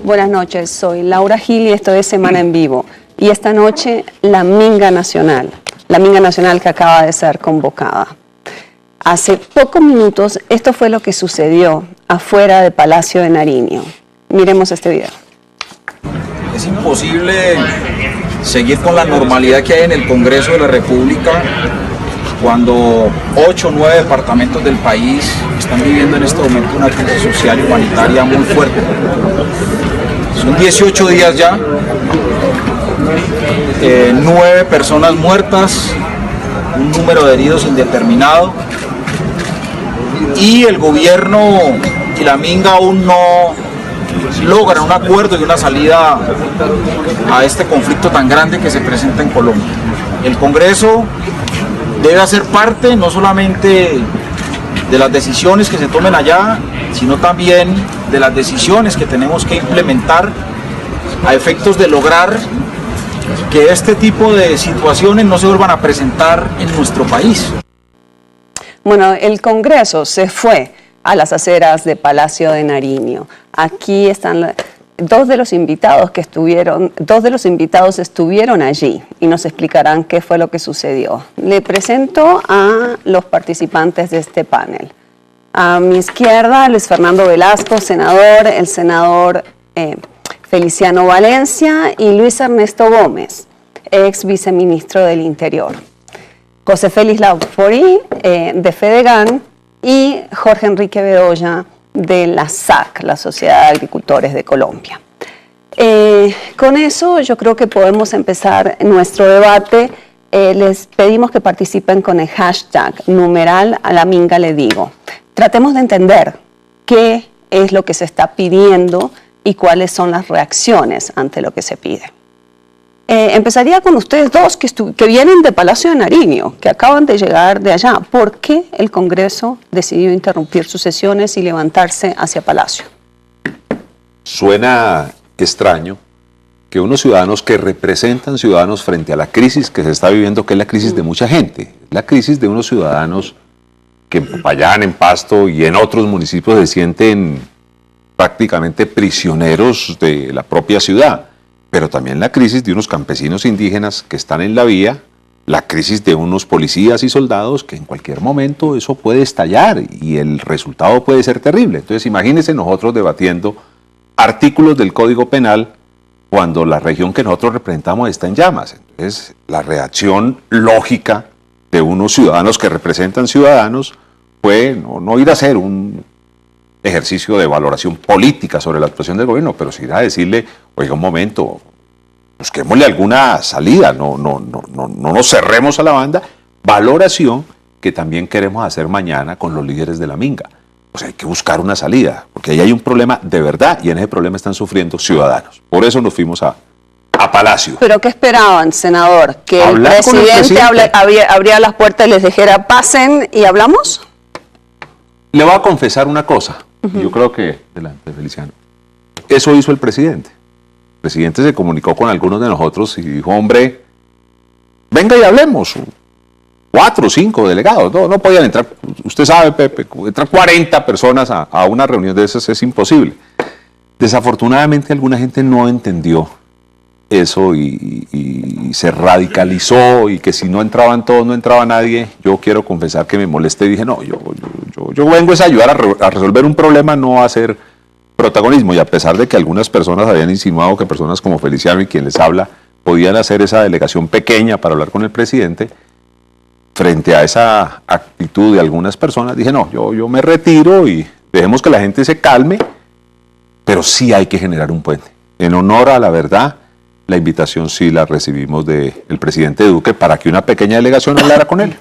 Buenas noches, soy Laura Gil y esto es Semana en Vivo. Y esta noche, la Minga Nacional que acaba de ser convocada. Hace pocos minutos, esto fue lo que sucedió afuera del Palacio de Nariño. Miremos este video. Es imposible seguir con la normalidad que hay en el Congreso de la República cuando 8 o 9 departamentos del país están viviendo en este momento una crisis social y humanitaria muy fuerte. Son 18 días ya, 9 personas muertas, un número de heridos indeterminado, y el gobierno y la Minga aún no logran un acuerdo y una salida a este conflicto tan grande que se presenta en Colombia. El Congreso debe hacer parte no solamente de las decisiones que se tomen allá, sino también de las decisiones que tenemos que implementar a efectos de lograr que este tipo de situaciones no se vuelvan a presentar en nuestro país. Bueno, el Congreso se fue a las aceras de Palacio de Nariño. Aquí están dos de los invitados estuvieron allí y nos explicarán qué fue lo que sucedió. Le presento a los participantes de este panel. A mi izquierda, Luis Fernando Velasco, senador, el senador Feliciano Valencia y Luis Ernesto Gómez, ex viceministro del Interior. José Félix Laufori, de Fedegan, y Jorge Enrique Bedoya, de la SAC, la Sociedad de Agricultores de Colombia. Con eso yo creo que podemos empezar nuestro debate. Les pedimos que participen con el hashtag numeral a la Minga le digo. Tratemos de entender qué es lo que se está pidiendo y cuáles son las reacciones ante lo que se pide. Empezaría con ustedes dos que vienen de Palacio de Nariño, que acaban de llegar de allá. ¿Por qué el Congreso decidió interrumpir sus sesiones y levantarse hacia Palacio? Suena extraño que unos ciudadanos que representan ciudadanos frente a la crisis que se está viviendo, que es la crisis de mucha gente, la crisis de unos ciudadanos que en Popayán, en Pasto y en otros municipios se sienten prácticamente prisioneros de la propia ciudad, pero también la crisis de unos campesinos indígenas que están en la vía, la crisis de unos policías y soldados que en cualquier momento eso puede estallar y el resultado puede ser terrible. Entonces imagínense nosotros debatiendo artículos del Código Penal cuando la región que nosotros representamos está en llamas. Entonces la reacción lógica de unos ciudadanos que representan ciudadanos fue no ir a hacer un ejercicio de valoración política sobre la actuación del gobierno, pero sí ir a decirle, oiga, un momento, busquémosle alguna salida, no nos cerremos a la banda, valoración que también queremos hacer mañana con los líderes de la Minga. O sea, hay que buscar una salida, porque ahí hay un problema de verdad y en ese problema están sufriendo ciudadanos. Por eso nos fuimos a Palacio. ¿Pero qué esperaban, senador? ¿Que el presidente abría las puertas y les dijera, pasen y hablamos? Le voy a confesar una cosa, yo creo que, delante, Feliciano, eso hizo el presidente. El presidente se comunicó con algunos de nosotros y dijo, hombre, venga y hablemos. 4 o 5 delegados, no podían entrar, usted sabe, Pepe, entrar 40 personas a una reunión de esas es imposible. Desafortunadamente alguna gente no entendió eso y se radicalizó y que si no entraban todos, no entraba nadie. Yo quiero confesar que me molesté y dije, no, yo vengo es a ayudar a resolver un problema, no a hacer protagonismo. Y a pesar de que algunas personas habían insinuado que personas como Feliciano y quien les habla podían hacer esa delegación pequeña para hablar con el presidente, frente a esa actitud de algunas personas, dije, no, yo me retiro y dejemos que la gente se calme, pero sí hay que generar un puente. En honor a la verdad, la invitación sí la recibimos del presidente Duque para que una pequeña delegación hablara con él.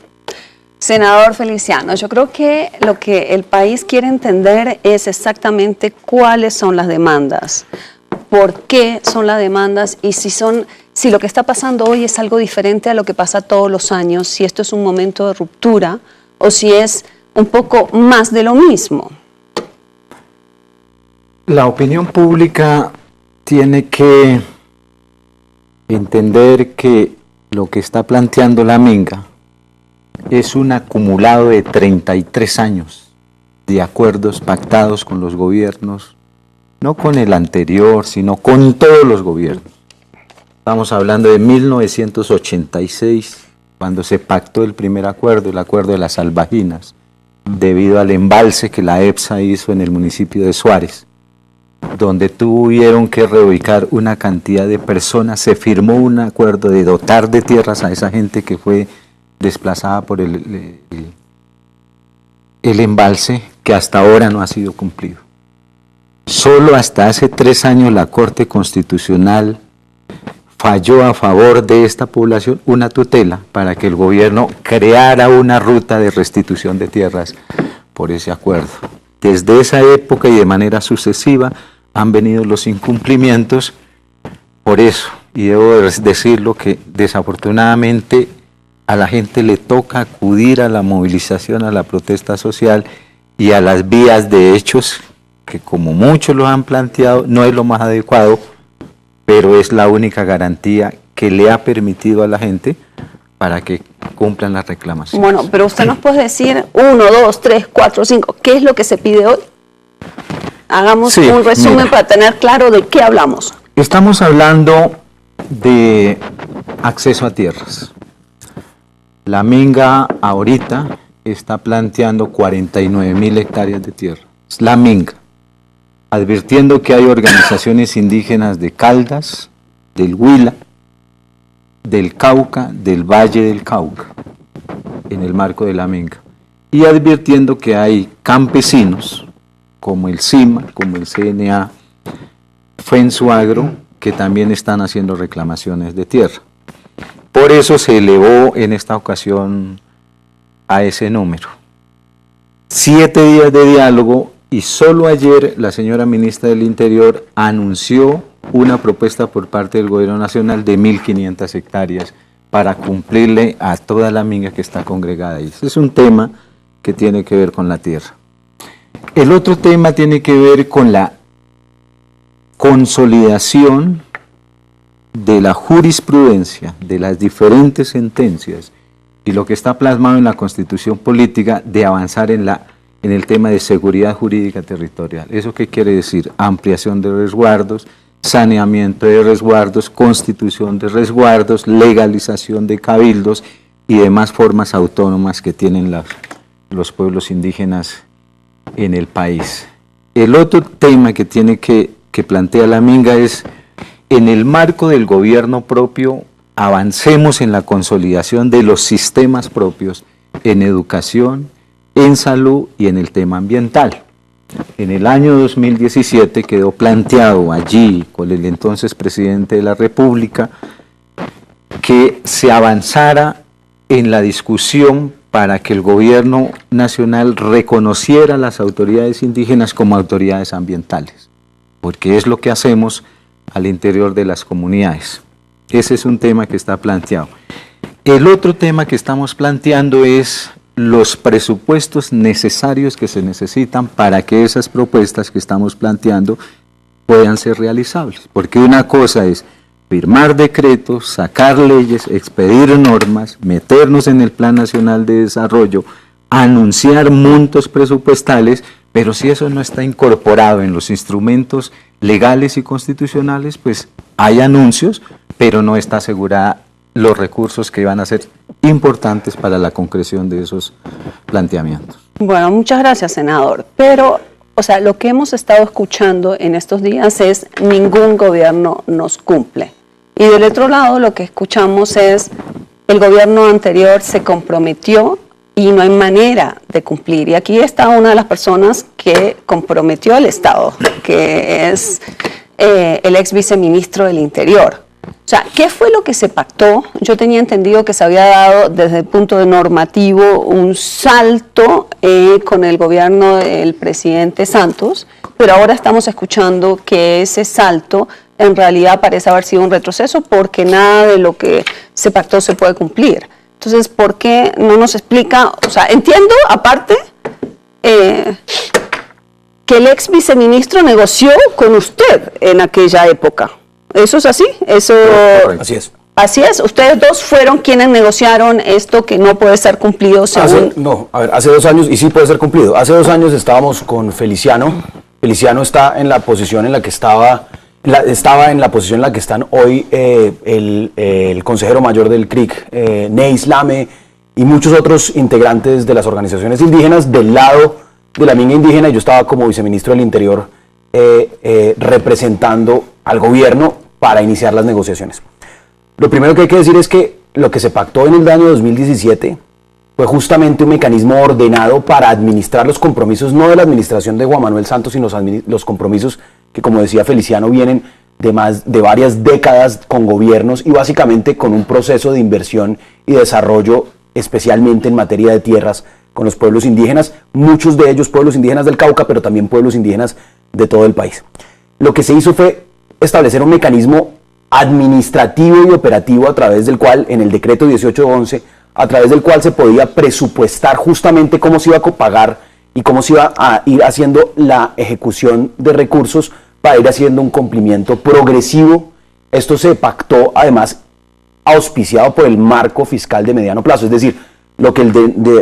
Senador Feliciano, yo creo que lo que el país quiere entender es exactamente cuáles son las demandas, por qué son las demandas y si lo que está pasando hoy es algo diferente a lo que pasa todos los años, si esto es un momento de ruptura o si es un poco más de lo mismo. La opinión pública tiene que entender que lo que está planteando la Minga es un acumulado de 33 años de acuerdos pactados con los gobiernos no con el anterior, sino con todos los gobiernos. Estamos hablando de 1986, cuando se pactó el primer acuerdo, el acuerdo de las Salvajinas, debido al embalse que la EPSA hizo en el municipio de Suárez, donde tuvieron que reubicar una cantidad de personas. Se firmó un acuerdo de dotar de tierras a esa gente que fue desplazada por el embalse, que hasta ahora no ha sido cumplido. Solo hasta hace 3 años la Corte Constitucional falló a favor de esta población una tutela para que el gobierno creara una ruta de restitución de tierras por ese acuerdo. Desde esa época y de manera sucesiva han venido los incumplimientos. Por eso, y debo decirlo, que desafortunadamente a la gente le toca acudir a la movilización, a la protesta social y a las vías de hechos, que como muchos lo han planteado, no es lo más adecuado, pero es la única garantía que le ha permitido a la gente para que cumplan las reclamaciones. Bueno, pero usted nos puede decir 1, 2, 3, 4, 5, ¿qué es lo que se pide hoy? Hagamos un resumen para tener claro de qué hablamos. Estamos hablando de acceso a tierras. La Minga ahorita está planteando 49.000 hectáreas de tierra. Es la Minga, advirtiendo que hay organizaciones indígenas de Caldas, del Huila, del Cauca, del Valle del Cauca, en el marco de la Minga, y advirtiendo que hay campesinos, como el CIMA, como el CNA, FENSUAGRO, que también están haciendo reclamaciones de tierra. Por eso se elevó en esta ocasión a ese número. 7 días de diálogo, y solo ayer la señora ministra del Interior anunció una propuesta por parte del Gobierno Nacional de 1.500 hectáreas para cumplirle a toda la Minga que está congregada ahí. Ese es un tema que tiene que ver con la tierra. El otro tema tiene que ver con la consolidación de la jurisprudencia, de las diferentes sentencias y lo que está plasmado en la Constitución Política de avanzar en el tema de seguridad jurídica territorial. ¿Eso qué quiere decir? Ampliación de resguardos, saneamiento de resguardos, constitución de resguardos, legalización de cabildos y demás formas autónomas que tienen los pueblos indígenas en el país. El otro tema que plantea la Minga es, en el marco del gobierno propio, avancemos en la consolidación de los sistemas propios en educación, en salud y en el tema ambiental. En el año 2017 quedó planteado allí con el entonces presidente de la República que se avanzara en la discusión para que el gobierno nacional reconociera a las autoridades indígenas como autoridades ambientales, porque es lo que hacemos al interior de las comunidades. Ese es un tema que está planteado. El otro tema que estamos planteando es los presupuestos necesarios que se necesitan para que esas propuestas que estamos planteando puedan ser realizables. Porque una cosa es firmar decretos, sacar leyes, expedir normas, meternos en el Plan Nacional de Desarrollo, anunciar montos presupuestales, pero si eso no está incorporado en los instrumentos legales y constitucionales, pues hay anuncios, pero no está asegurada los recursos que van a ser importantes para la concreción de esos planteamientos. Bueno, muchas gracias, senador. Pero, o sea, lo que hemos estado escuchando en estos días es ningún gobierno nos cumple. Y del otro lado lo que escuchamos es el gobierno anterior se comprometió y no hay manera de cumplir. Y aquí está una de las personas que comprometió al Estado, que es el ex viceministro del Interior. O sea, ¿qué fue lo que se pactó? Yo tenía entendido que se había dado desde el punto de normativo un salto con el gobierno del presidente Santos, pero ahora estamos escuchando que ese salto en realidad parece haber sido un retroceso porque nada de lo que se pactó se puede cumplir. Entonces, ¿por qué no nos explica? O sea, entiendo, aparte, que el ex viceministro negoció con usted en aquella época. ¿Eso es así? Eso. Así es. Así es. Ustedes dos fueron quienes negociaron esto que no puede ser cumplido según... Hace 2 años, y sí puede ser cumplido. Hace 2 años estábamos con Feliciano Feliciano está en la posición en la que estaba en la posición en la que están hoy el consejero mayor del CRIC, Ney Islame, y muchos otros integrantes de las organizaciones indígenas del lado de la minga indígena. Yo estaba como viceministro del Interior representando al gobierno para iniciar las negociaciones. Lo primero que hay que decir es que lo que se pactó en el año 2017 fue justamente un mecanismo ordenado para administrar los compromisos, no de la administración de Juan Manuel Santos, sino los compromisos que, como decía Feliciano, vienen de varias décadas con gobiernos y básicamente con un proceso de inversión y desarrollo, especialmente en materia de tierras, con los pueblos indígenas, muchos de ellos pueblos indígenas del Cauca, pero también pueblos indígenas de todo el país. Lo que se hizo fue establecer un mecanismo administrativo y operativo a través del cual, en el decreto 1811, a través del cual se podía presupuestar justamente cómo se iba a pagar y cómo se iba a ir haciendo la ejecución de recursos para ir haciendo un cumplimiento progresivo. Esto se pactó, además, auspiciado por el marco fiscal de mediano plazo, es decir, lo que el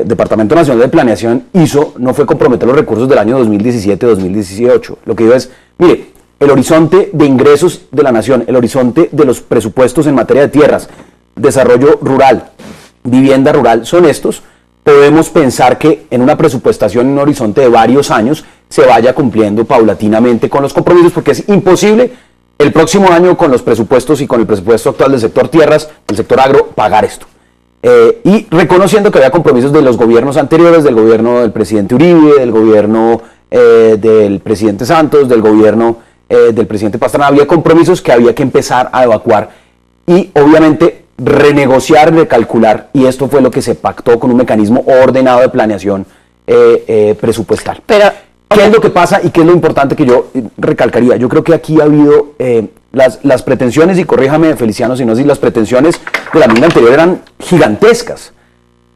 Departamento Nacional de Planeación hizo no fue comprometer los recursos del año 2017-2018. Lo que dijo es, mire, el horizonte de ingresos de la nación, el horizonte de los presupuestos en materia de tierras, desarrollo rural, vivienda rural, son estos. Podemos pensar que en una presupuestación en un horizonte de varios años se vaya cumpliendo paulatinamente con los compromisos, porque es imposible el próximo año con los presupuestos y con el presupuesto actual del sector tierras, del sector agro, pagar esto. Y reconociendo que había compromisos de los gobiernos anteriores, del gobierno del presidente Uribe, del gobierno del presidente Santos, del gobierno del presidente Pastrana, había compromisos que había que empezar a evacuar y obviamente renegociar, recalcular, y esto fue lo que se pactó con un mecanismo ordenado de planeación presupuestal. Pero, ¿qué es lo que pasa y qué es lo importante que yo recalcaría? Yo creo que aquí ha habido las pretensiones, y corríjame Feliciano si no, si las pretensiones de la minga anterior eran gigantescas,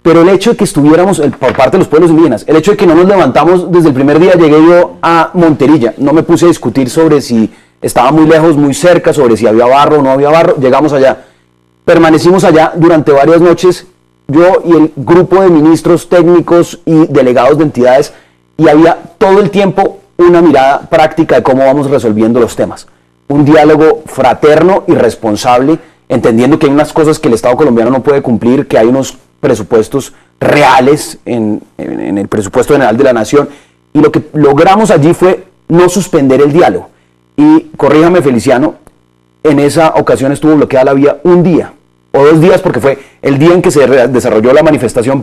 pero el hecho de que estuviéramos por parte de los pueblos indígenas, el hecho de que no nos levantamos desde el primer día, llegué yo a Monterilla, no me puse a discutir sobre si estaba muy lejos, muy cerca, sobre si había barro o no había barro, llegamos allá, permanecimos allá durante varias noches, yo y el grupo de ministros técnicos y delegados de entidades, y había todo el tiempo una mirada práctica de cómo vamos resolviendo los temas. Un diálogo fraterno y responsable, entendiendo que hay unas cosas que el Estado colombiano no puede cumplir, que hay unos presupuestos reales en el presupuesto general de la nación, y lo que logramos allí fue no suspender el diálogo. Y corríjame Feliciano, en esa ocasión estuvo bloqueada la vía un día o 2 días, porque fue el día en que se desarrolló la manifestación,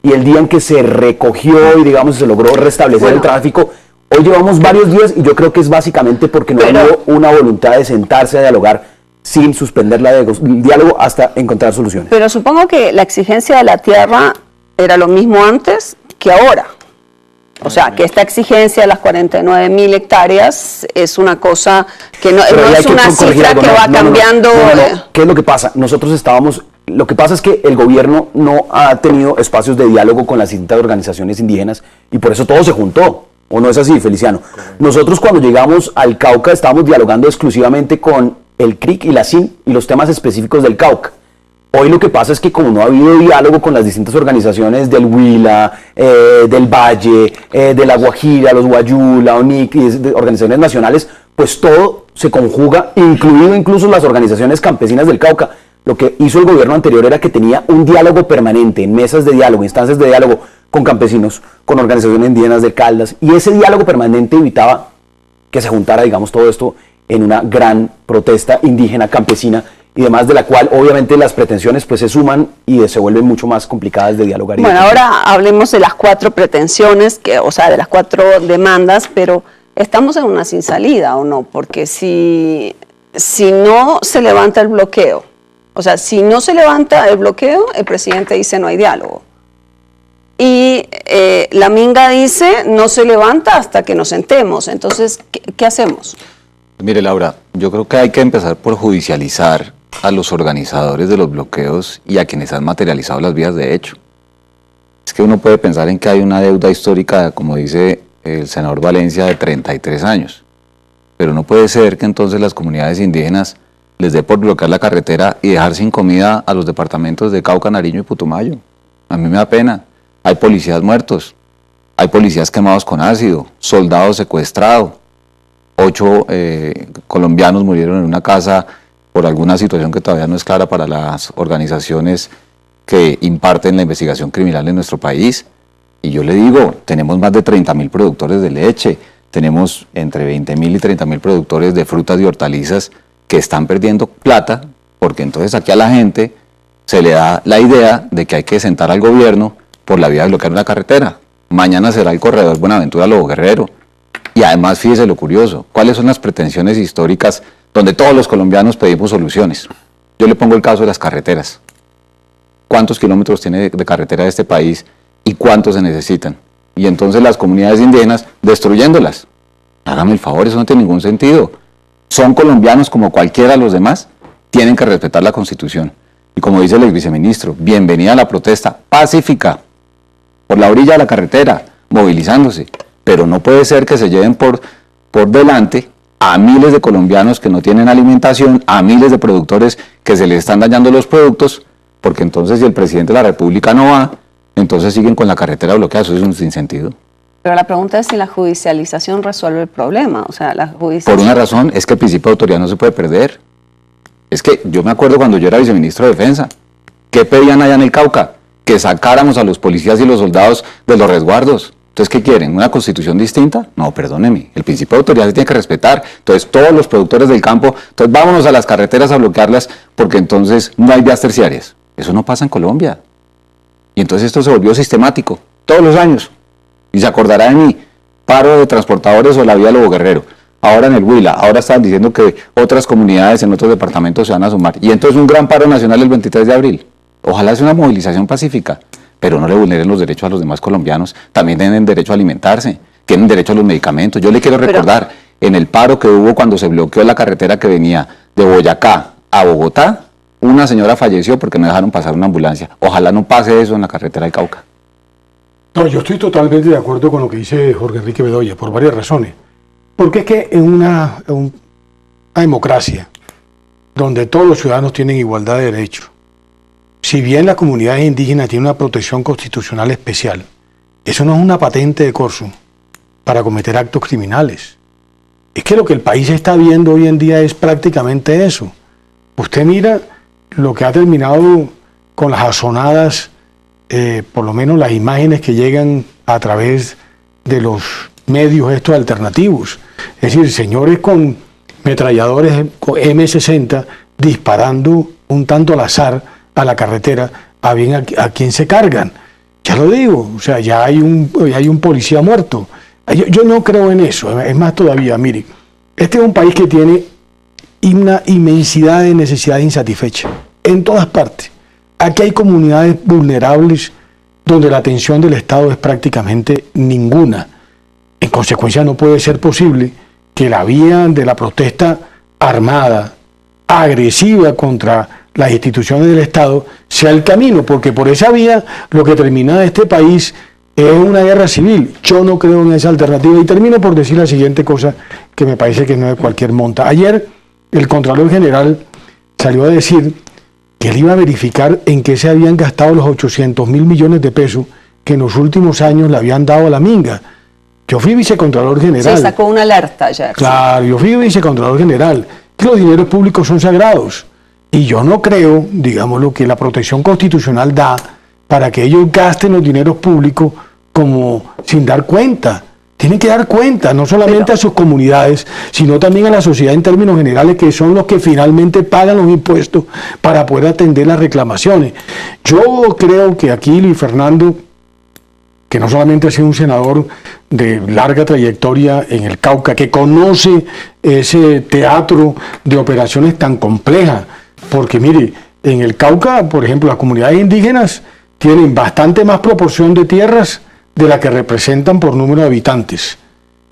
y el día en que se recogió y digamos se logró restablecer el tráfico. Hoy llevamos varios días y yo creo que es básicamente porque no hubo una voluntad de sentarse a dialogar sin suspender el diálogo hasta encontrar soluciones. Pero supongo que la exigencia de la tierra era lo mismo antes que ahora. O sea, que esta exigencia de las 49.000 hectáreas es una cosa que no es una cifra que va cambiando. ¿Qué es lo que pasa? Lo que pasa es que el gobierno no ha tenido espacios de diálogo con las distintas organizaciones indígenas y por eso todo se juntó. ¿O no es así, Feliciano? Nosotros cuando llegamos al Cauca estábamos dialogando exclusivamente con el CRIC y la CIN y los temas específicos del Cauca. Hoy lo que pasa es que como no ha habido diálogo con las distintas organizaciones del Huila, del Valle, de la Guajira, los Guayú, la ONIC, organizaciones nacionales, pues todo se conjuga, incluido incluso las organizaciones campesinas del Cauca. Lo que hizo el gobierno anterior era que tenía un diálogo permanente, en mesas de diálogo, instancias de diálogo con campesinos, con organizaciones indígenas de Caldas, y ese diálogo permanente evitaba que se juntara, digamos, todo esto en una gran protesta indígena, campesina, y demás, de la cual obviamente las pretensiones pues se suman y se vuelven mucho más complicadas de dialogar. Bueno, ahora hablemos de las 4 pretensiones, o sea, de las 4 demandas, pero estamos en una sin salida, ¿o no? Porque si no se levanta el bloqueo, o sea, si no se levanta el bloqueo, el presidente dice no hay diálogo. Y la minga dice no se levanta hasta que nos sentemos. Entonces, ¿qué hacemos? Mire, Laura, yo creo que hay que empezar por judicializar a los organizadores de los bloqueos y a quienes han materializado las vías de hecho. Es que uno puede pensar en que hay una deuda histórica, como dice el senador Valencia, de 33 años. Pero no puede ser que entonces las comunidades indígenas les dé por bloquear la carretera y dejar sin comida a los departamentos de Cauca, Nariño y Putumayo. A mí me da pena. Hay policías muertos. hay policías quemados con ácido, soldados secuestrados, 8 colombianos murieron en una casa por alguna situación que todavía no es clara para las organizaciones que imparten la investigación criminal en nuestro país. Y yo le digo, tenemos más de 30.000 productores de leche, tenemos entre 20.000 y 30.000 productores de frutas y hortalizas que están perdiendo plata, porque entonces aquí a la gente se le da la idea de que hay que sentar al gobierno por la vía de bloquear una carretera. Mañana será el corredor Buenaventura-Lobo Guerrero. Y además, fíjese lo curioso, ¿cuáles son las pretensiones históricas donde todos los colombianos pedimos soluciones? Yo le pongo el caso de las carreteras. ¿Cuántos kilómetros tiene de carretera este país y cuántos se necesitan? Y entonces las comunidades indígenas destruyéndolas. Hágame el favor, eso no tiene ningún sentido. Son colombianos como cualquiera de los demás, tienen que respetar la Constitución. Y como dice el ex viceministro, bienvenida a la protesta pacífica, por la orilla de la carretera, movilizándose. Pero no puede ser que se lleven por delante a miles de colombianos que no tienen alimentación, a miles de productores que se les están dañando los productos, porque entonces si el presidente de la República no va, entonces siguen con la carretera bloqueada. Eso es un sinsentido. Pero la pregunta es si la judicialización resuelve el problema. O sea, Por una razón, es que el principio de autoridad no se puede perder. Es que yo me acuerdo cuando yo era viceministro de Defensa, ¿qué pedían allá en el Cauca? Que sacáramos a los policías y los soldados de los resguardos. Entonces, ¿qué quieren? ¿Una constitución distinta? No, perdóneme, el principio de autoridad se tiene que respetar. Entonces, todos los productores del campo, entonces vámonos a las carreteras a bloquearlas porque entonces no hay vías terciarias. Eso no pasa en Colombia. Y entonces esto se volvió sistemático, todos los años. Y se acordará de mí, paro de transportadores o la vía Lobo Guerrero. Ahora en el Huila, ahora están diciendo que otras comunidades en otros departamentos se van a sumar. Y entonces un gran paro nacional el 23 de abril. Ojalá sea una movilización pacífica, pero no le vulneren los derechos a los demás colombianos. También tienen derecho a alimentarse, tienen derecho a los medicamentos. Yo le quiero recordar, en el paro que hubo cuando se bloqueó la carretera que venía de Boyacá a Bogotá, una señora falleció porque no dejaron pasar una ambulancia. Ojalá no pase eso en la carretera del Cauca. No, yo estoy totalmente de acuerdo con lo que dice Jorge Enrique Bedoya, por varias razones. Porque es que en una democracia donde todos los ciudadanos tienen igualdad de derechos, si bien las comunidades indígenas tienen una protección constitucional especial, eso no es una patente de corso para cometer actos criminales. Es que lo que el país está viendo hoy en día es prácticamente eso. Usted mira lo que ha terminado con las azonadas, por lo menos las imágenes que llegan a través de los medios estos alternativos. Es decir, señores con metralladores M60 disparando un tanto al azar a la carretera a bien a quien se cargan. Ya lo digo, o sea, ya hay un policía muerto. Yo no creo en eso. Es más todavía, mire, este es un país que tiene una inmensidad de necesidades insatisfechas en todas partes. Aquí hay comunidades vulnerables donde la atención del Estado es prácticamente ninguna. En consecuencia, no puede ser posible que la vía de la protesta armada, agresiva contra las instituciones del Estado, sea el camino, porque por esa vía lo que termina este país es una guerra civil. Yo no creo en esa alternativa y termino por decir la siguiente cosa que me parece que no es de cualquier monta. Ayer el Contralor General salió a decir que él iba a verificar en qué se habían gastado los 800.000 millones de pesos que en los últimos años le habían dado a la minga. Yo fui vicecontralor general. Se sacó una alerta ayer. Claro, yo fui vicecontralor general. Los dineros públicos son sagrados. Y yo no creo, digámoslo, que la protección constitucional da para que ellos gasten los dineros públicos como sin dar cuenta. Tienen que dar cuenta, no solamente a sus comunidades, sino también a la sociedad en términos generales, que son los que finalmente pagan los impuestos para poder atender las reclamaciones. Yo creo que aquí Luis Fernando, que no solamente ha sido un senador de larga trayectoria en el Cauca, que conoce ese teatro de operaciones tan complejas, porque mire, en el Cauca, por ejemplo, las comunidades indígenas tienen bastante más proporción de tierras de la que representan por número de habitantes.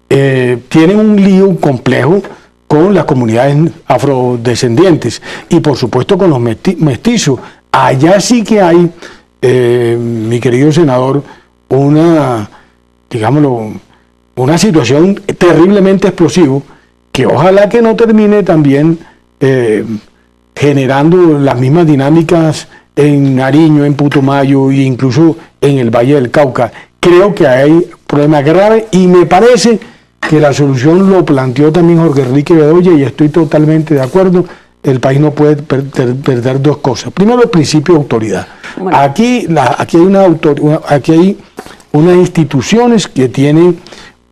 Tienen un lío complejo con las comunidades afrodescendientes y por supuesto con los mestizos. Allá sí que hay, mi querido senador, una situación terriblemente explosiva que ojalá que no termine también generando las mismas dinámicas en Nariño, en Putumayo e incluso en el Valle del Cauca, creo que hay problemas graves y me parece que la solución lo planteó también Jorge Enrique Bedoya y estoy totalmente de acuerdo. El país no puede perder dos cosas. Primero, el principio de autoridad. Bueno. Aquí hay unas instituciones que tienen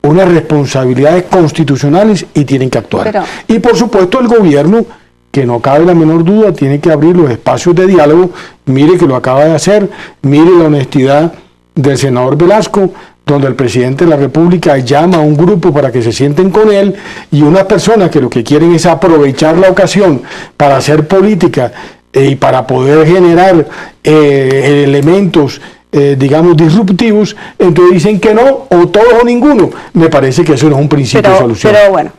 unas responsabilidades constitucionales y tienen que actuar. Pero- y por supuesto el gobierno, que no cabe la menor duda, tiene que abrir los espacios de diálogo. Mire que lo acaba de hacer, mire la honestidad del senador Velasco, donde el presidente de la República llama a un grupo para que se sienten con él y unas personas que lo que quieren es aprovechar la ocasión para hacer política y para poder generar elementos digamos, disruptivos, entonces dicen que no, o todos o ninguno. Me parece que eso no es un principio de solución. Pero bueno,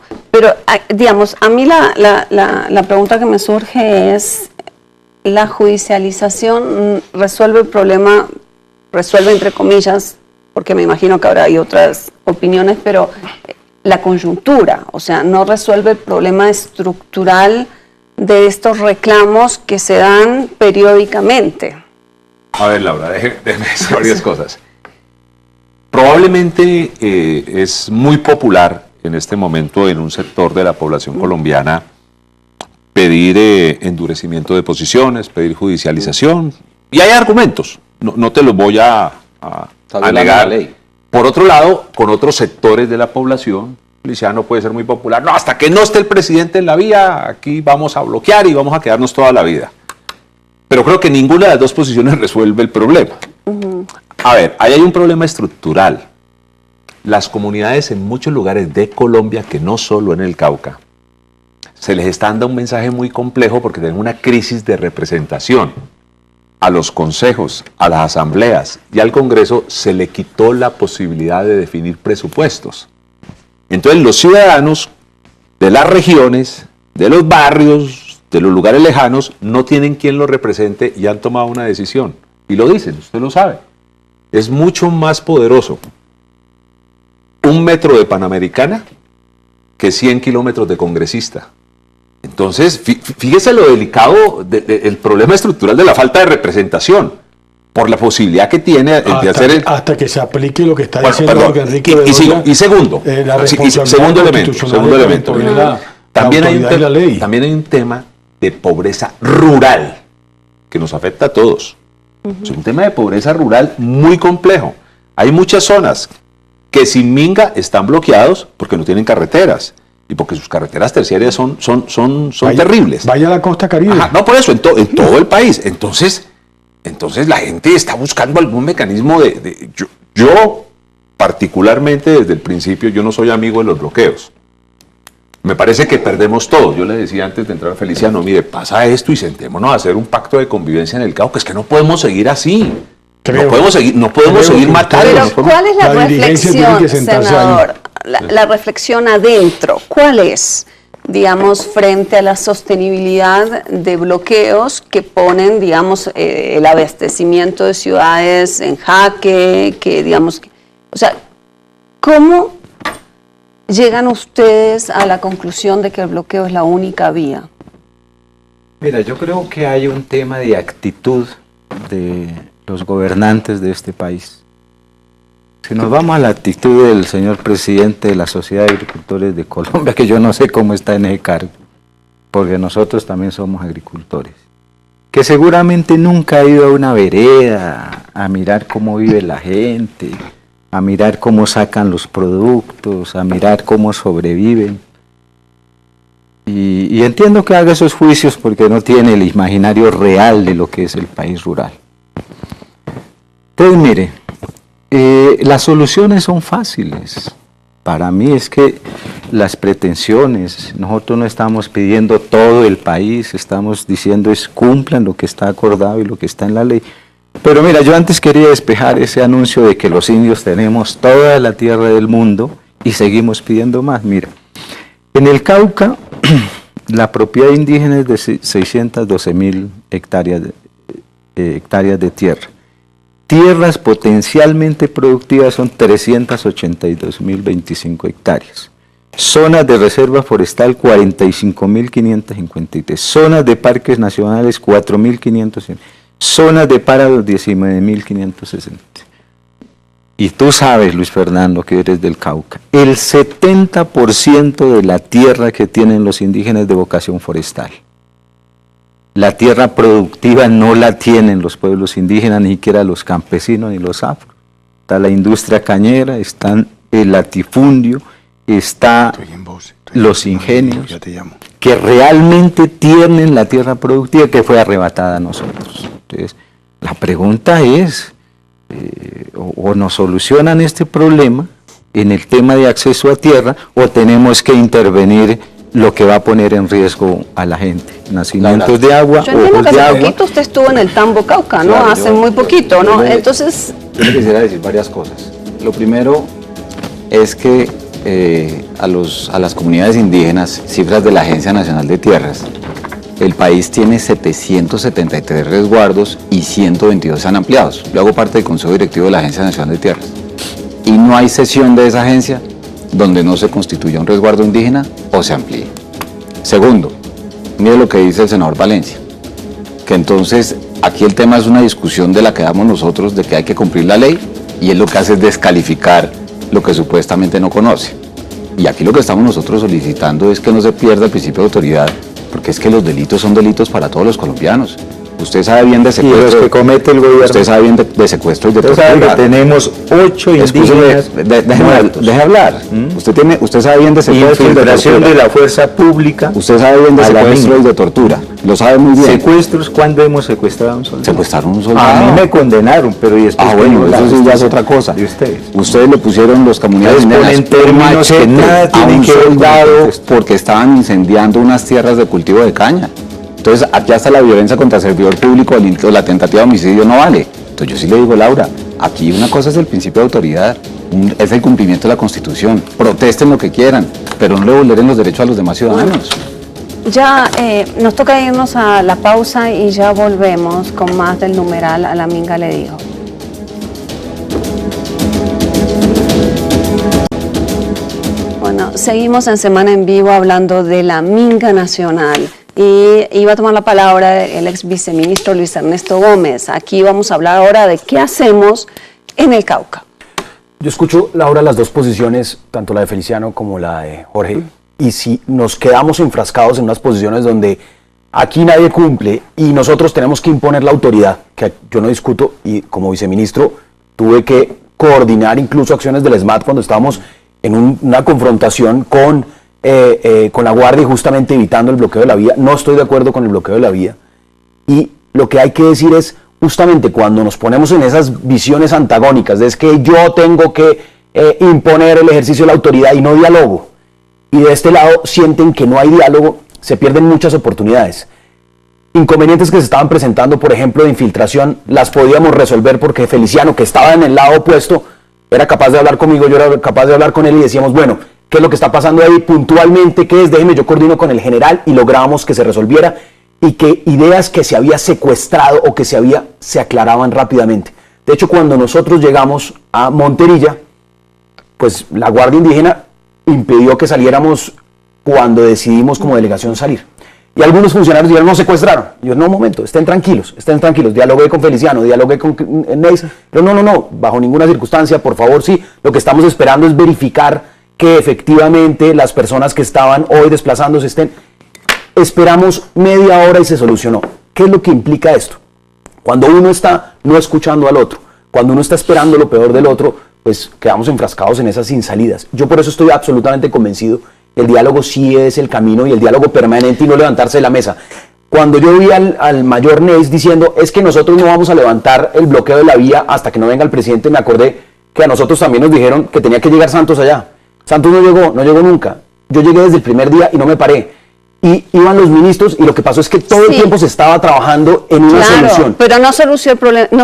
digamos, a mí la pregunta que me surge es, ¿la judicialización resuelve el problema, resuelve entre comillas, porque me imagino que ahora hay otras opiniones, pero la coyuntura, o sea, no resuelve el problema estructural de estos reclamos que se dan periódicamente? A ver, Laura, déjeme decir varias cosas. Probablemente es muy popular en este momento en un sector de la población colombiana pedir endurecimiento de posiciones, pedir judicialización, y hay argumentos, no te los voy a negar. Por otro lado, con otros sectores de la población, Feliciano puede ser muy popular. No, hasta que no esté el presidente en la vía, aquí vamos a bloquear y vamos a quedarnos toda la vida. Pero creo que ninguna de las dos posiciones resuelve el problema. A ver, ahí hay un problema estructural. Las comunidades en muchos lugares de Colombia, que no solo en el Cauca, se les está dando un mensaje muy complejo porque tienen una crisis de representación. A los consejos, a las asambleas y al Congreso se le quitó la posibilidad de definir presupuestos. Entonces los ciudadanos de las regiones, de los barrios, de los lugares lejanos, no tienen quien los represente y han tomado una decisión. Y lo dicen, usted lo sabe. Es mucho más poderoso 1 metro de Panamericana que 100 kilómetros de congresista. Entonces, fíjese lo delicado del problema estructural de la falta de representación, por la posibilidad que tiene de hacer el... Hasta que se aplique lo que está Bueno, diciendo perdón, Jorge Enrique Bedoya, y segundo, la sí, responsabilidad segundo constitucional elemento. de la También hay, autoridad y la ley. también hay un tema de pobreza rural que nos afecta a todos. Es un tema de pobreza rural muy complejo. Hay muchas zonas que sin minga están bloqueados porque no tienen carreteras y porque sus carreteras terciarias son terribles. Vaya a la costa caribe. Ajá, no, por eso, en todo el país. Entonces la gente está buscando algún mecanismo yo, particularmente desde el principio, yo no soy amigo de los bloqueos. Me parece que perdemos todo. Yo le decía antes de entrar a Feliciano, mire, pasa esto y sentémonos a hacer un pacto de convivencia en el Cauca. Es que no podemos seguir así. Creo. No podemos seguir matando. Pero ¿cuál es la dirigencia tiene reflexión, que sentarse senador? La reflexión adentro, ¿cuál es? Digamos, frente a la sostenibilidad de bloqueos que ponen, digamos, el abastecimiento de ciudades en jaque, que digamos, o sea, ¿cómo llegan ustedes a la conclusión de que el bloqueo es la única vía? Mira, yo creo que hay un tema de actitud de los gobernantes de este país. Si nos vamos a la actitud del señor presidente de la Sociedad de Agricultores de Colombia, que yo no sé cómo está en ese cargo, porque nosotros también somos agricultores, que seguramente nunca ha ido a una vereda a mirar cómo vive la gente, a mirar cómo sacan los productos, a mirar cómo sobreviven. Y entiendo que haga esos juicios porque no tiene el imaginario real de lo que es el país rural. Entonces, mire, las soluciones son fáciles. Para mí es que las pretensiones, nosotros no estamos pidiendo todo el país, estamos diciendo es cumplan lo que está acordado y lo que está en la ley. Pero mira, yo antes quería despejar ese anuncio de que los indios tenemos toda la tierra del mundo y seguimos pidiendo más. Mira, en el Cauca la propiedad indígena es de 612.000 hectáreas de tierra. Tierras potencialmente productivas son 382.025 hectáreas. Zonas de reserva forestal 45.553. Zonas de parques nacionales 4.500. Zonas de páramos 19.560. y tú sabes, Luis Fernando, que eres del Cauca, el 70% de la tierra que tienen los indígenas es de vocación forestal. La tierra productiva no la tienen los pueblos indígenas, ni siquiera los campesinos ni los afro. Está la industria cañera, está el latifundio, está los ingenios, que realmente tienen la tierra productiva que fue arrebatada a nosotros. Entonces, la pregunta es, o nos solucionan este problema en el tema de acceso a tierra, o tenemos que intervenir lo que va a poner en riesgo a la gente. Nacimientos de agua, yo entiendo ojos que de hace agua. poquito usted estuvo en el Tambo Cauca, ¿no? Claro, Hace muy poquito, ¿no? Entonces, Yo le quisiera decir varias cosas. Lo primero es que a las comunidades indígenas, cifras de la Agencia Nacional de Tierras, el país tiene 773 resguardos y 122 se han ampliado. Yo hago parte del Consejo Directivo de la Agencia Nacional de Tierras. Y no hay sesión de esa agencia donde no se constituya un resguardo indígena o se amplíe. Segundo, mire lo que dice el senador Valencia, que entonces aquí el tema es una discusión de la que damos nosotros, de que hay que cumplir la ley, y él lo que hace es descalificar lo que supuestamente no conoce. Y aquí lo que estamos nosotros solicitando es que no se pierda el principio de autoridad, porque es que los delitos son delitos para todos los colombianos. Usted sabe bien de Y secuestro. los que comete el gobierno. Usted sabe bien de secuestro y de Usted sabe que tortura. tenemos 8 Escúcheme, indígenas muertos. deje hablar. Usted sabe bien de secuestro y de Infiltración tortura. de la fuerza pública. Usted sabe bien de a la secuestro minga. y de tortura. Lo sabe muy bien. Secuestros, ¿cuándo hemos secuestrado a un soldado? Secuestraron a un A soldado. mí me condenaron, pero y después Bueno, tengo la eso sí ya es justicia otra cosa. de ustedes. Ustedes le pusieron los comunidades Ustedes ponen indígenas un términos que machete nada a tienen un que ver con soldado esto. porque estaban incendiando unas tierras de cultivo de caña. Entonces, aquí hasta la violencia contra el servidor público o la tentativa de homicidio no vale. Entonces, yo sí le digo, Laura, aquí una cosa es el principio de autoridad, es el cumplimiento de la Constitución. Protesten lo que quieran, pero no le vulneren los derechos a los demás ciudadanos. ya nos toca irnos a la pausa y ya volvemos con más del numeral A la Minga le dijo. Bueno, seguimos en Semana en Vivo hablando de la Minga Nacional. Y iba a tomar la palabra el ex viceministro Luis Ernesto Gómez. Aquí vamos a hablar ahora de qué hacemos en el Cauca. Yo escucho, Laura, las dos posiciones, tanto la de Feliciano como la de Jorge, y si nos quedamos enfrascados en unas posiciones donde aquí nadie cumple y nosotros tenemos que imponer la autoridad, que yo no discuto, y como viceministro tuve que coordinar incluso acciones del SMAT cuando estábamos en una confrontación con la Guardia, justamente evitando el bloqueo de la vía. No estoy de acuerdo con el bloqueo de la vía. Y lo que hay que decir es, justamente cuando nos ponemos en esas visiones antagónicas, de es que yo tengo que imponer el ejercicio de la autoridad y no diálogo, y de este lado sienten que no hay diálogo, se pierden muchas oportunidades. Inconvenientes que se estaban presentando, por ejemplo, de infiltración, las podíamos resolver porque Feliciano, que estaba en el lado opuesto, era capaz de hablar conmigo, yo era capaz de hablar con él y decíamos, bueno, ¿qué es lo que está pasando ahí puntualmente? ¿Qué es? Déjeme, yo coordino con el general, y logramos que se resolviera y que ideas que se había secuestrado o que se aclaraban rápidamente. De hecho, cuando nosotros llegamos a Monterilla, pues la Guardia Indígena impidió que saliéramos cuando decidimos como delegación salir. Y algunos funcionarios dijeron, no, secuestraron. Y yo, no, un momento, estén tranquilos. Dialogué con Feliciano, dialogué con Neis. Pero no, bajo ninguna circunstancia, por favor, sí. Lo que estamos esperando es verificar que efectivamente las personas que estaban hoy desplazándose estén. Esperamos media hora y se solucionó. ¿Qué es lo que implica esto? Cuando uno está no escuchando al otro, cuando uno está esperando lo peor del otro, pues quedamos enfrascados en esas sin salidas. Yo por eso estoy absolutamente convencido. El diálogo sí es el camino, y el diálogo permanente, y no levantarse de la mesa. Cuando yo vi al mayor Neis diciendo, es que nosotros no vamos a levantar el bloqueo de la vía hasta que no venga el presidente, me acordé que a nosotros también nos dijeron que tenía que llegar Santos allá. Santos no llegó nunca. Yo llegué desde el primer día y no me paré. Y iban los ministros, y lo que pasó es que todo el tiempo se estaba trabajando en una solución. Pero no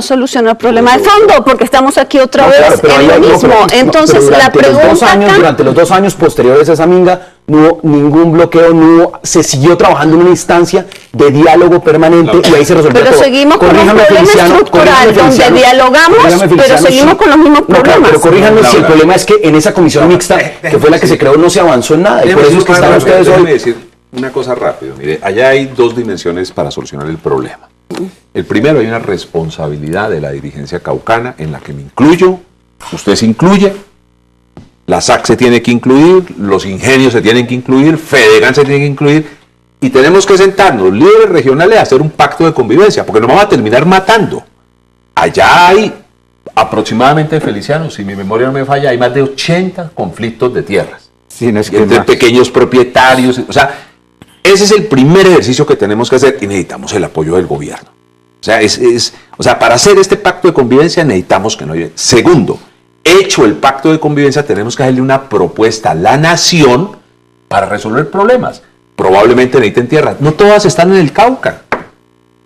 solucionó el problema de fondo, porque estamos aquí otra vez en lo mismo. Entonces, la pregunta durante los 2 años posteriores a esa minga, no hubo ningún bloqueo, se siguió trabajando en una instancia de diálogo permanente, y ahí se resolvió todo. Pero seguimos con un problema estructural, donde dialogamos, pero seguimos con los mismos problemas. Pero corríjanme si el problema es que en esa comisión mixta, que fue la que se creó, no se avanzó en nada. Y por eso es que están ustedes hoy. Una cosa rápido, mire, allá hay 2 dimensiones para solucionar el problema. El primero, hay una responsabilidad de la dirigencia caucana, en la que me incluyo, Usted se incluye, la SAC se tiene que incluir, los ingenios se tienen que incluir, Fedegan se tiene que incluir, y tenemos que sentarnos, líderes regionales, a hacer un pacto de convivencia, porque nos vamos a terminar matando. Allá hay aproximadamente, Feliciano, si mi memoria no me falla, hay más de 80 conflictos de tierras. Sí, no es que entre más. pequeños propietarios, o sea, ese es el primer ejercicio que tenemos que hacer y necesitamos el apoyo del gobierno. O sea, para hacer este pacto de convivencia necesitamos que no haya. Segundo, hecho el pacto de convivencia, tenemos que hacerle una propuesta a la nación para resolver problemas. Probablemente necesiten tierras. No todas están en el Cauca.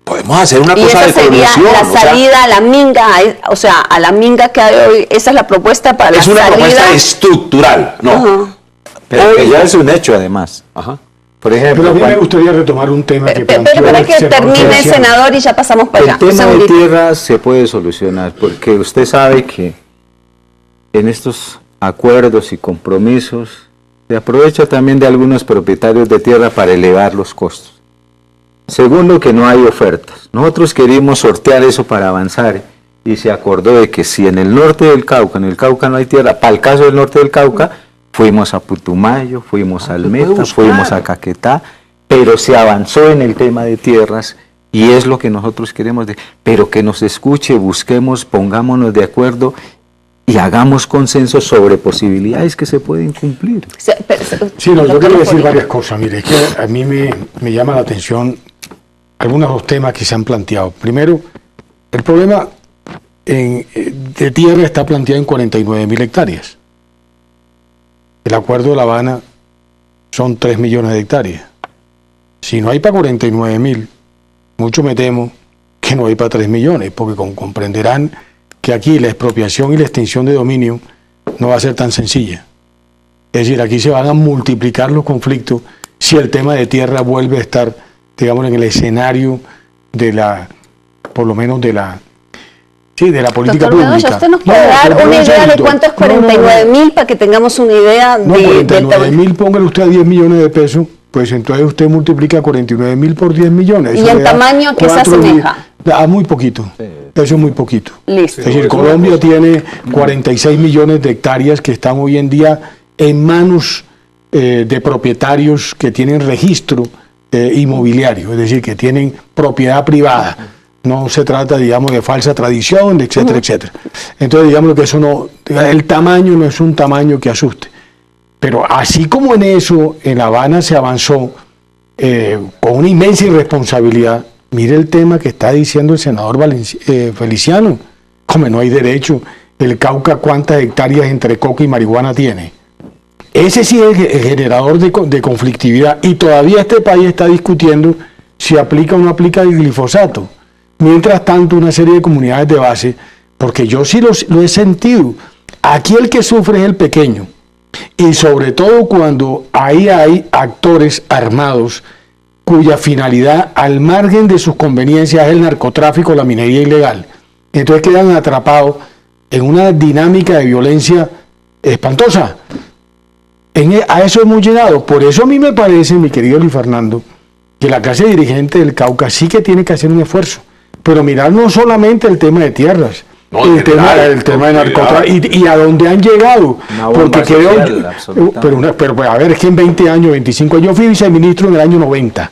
Podemos hacer una Y cosa esa de sería colonización. la salida a la minga, o sea, a la minga que hay hoy. Esa es la propuesta para la Es una salida. propuesta estructural, ¿no? Ajá. Pero que ya es un hecho, además. Ajá. Por ejemplo, Pero a mí me cuando- gustaría retomar un tema que Pero planteó para el que senador termine el Feliciano. senador y ya pasamos para allá. el tema Un de segundito. tierras se puede solucionar, porque usted sabe que en estos acuerdos y compromisos se aprovecha también de algunos propietarios de tierra para elevar los costos. Segundo, que no hay ofertas. Nosotros queríamos sortear eso para avanzar y se acordó de que si en el norte del Cauca, en el Cauca no hay tierra, para el caso del norte del Cauca, fuimos a Putumayo, fuimos a Almeta, fuimos a Caquetá, pero se avanzó en el tema de tierras y es lo que nosotros queremos, pero que nos escuche, busquemos, pongámonos de acuerdo y hagamos consenso sobre posibilidades que se pueden cumplir. Sí, no, yo Doctor quiero decir Napoli. varias cosas. Mire, es que a mí me llama la atención algunos de los temas que se han planteado. Primero, el problema de tierra está planteado en 49.000 hectáreas. El acuerdo de La Habana son 3 millones de hectáreas. Si no hay para 49.000, mucho me temo que no hay para 3 millones, porque comprenderán que aquí la expropiación y la extinción de dominio no va a ser tan sencilla. Es decir, aquí se van a multiplicar los conflictos si el tema de tierra vuelve a estar, digamos, en el escenario de la, por lo menos de la, sí, de la política Doctor Bedoya, pública. ¿usted nos puede dar pero una un idea de segundito. cuánto es No, no, no. 49.000 para que tengamos una idea No, del 49.000, póngale usted a 10 millones de pesos, pues entonces usted multiplica 49.000 por 10 millones. ¿Y Eso en le da tamaño a qué se 4 asemeja? Muy poquito. Eso es muy poquito. Listo. Es decir, Colombia tiene 46 millones de hectáreas que están hoy en día en manos de propietarios que tienen registro inmobiliario, es decir, que tienen propiedad privada. No se trata, digamos, de falsa tradición, etcétera, etcétera. Entonces, digamos que eso no, el tamaño no es un tamaño que asuste. Pero así como en eso, en La Habana se avanzó con una inmensa irresponsabilidad, mire el tema que está diciendo el senador Feliciano. Como no hay derecho. El Cauca, ¿cuántas hectáreas entre coca y marihuana tiene? Ese sí es el generador de conflictividad. Y todavía este país está discutiendo si aplica o no aplica el glifosato. Mientras tanto, una serie de comunidades de base, porque yo sí lo he sentido, aquí el que sufre es el pequeño. Y sobre todo cuando ahí hay actores armados cuya finalidad, al margen de sus conveniencias, es el narcotráfico, la minería ilegal. Entonces quedan atrapados en una dinámica de violencia espantosa. A eso hemos llegado. Por eso a mí me parece, mi querido Luis Fernando, que la clase dirigente del Cauca sí que tiene que hacer un esfuerzo. Pero mirar no solamente el tema de tierras, No, el tema de narcotráfico y a dónde han llegado. Una bomba Porque creo social, absolutamente. pero a ver, es que en 20 años, 25 años, yo fui viceministro en el año 90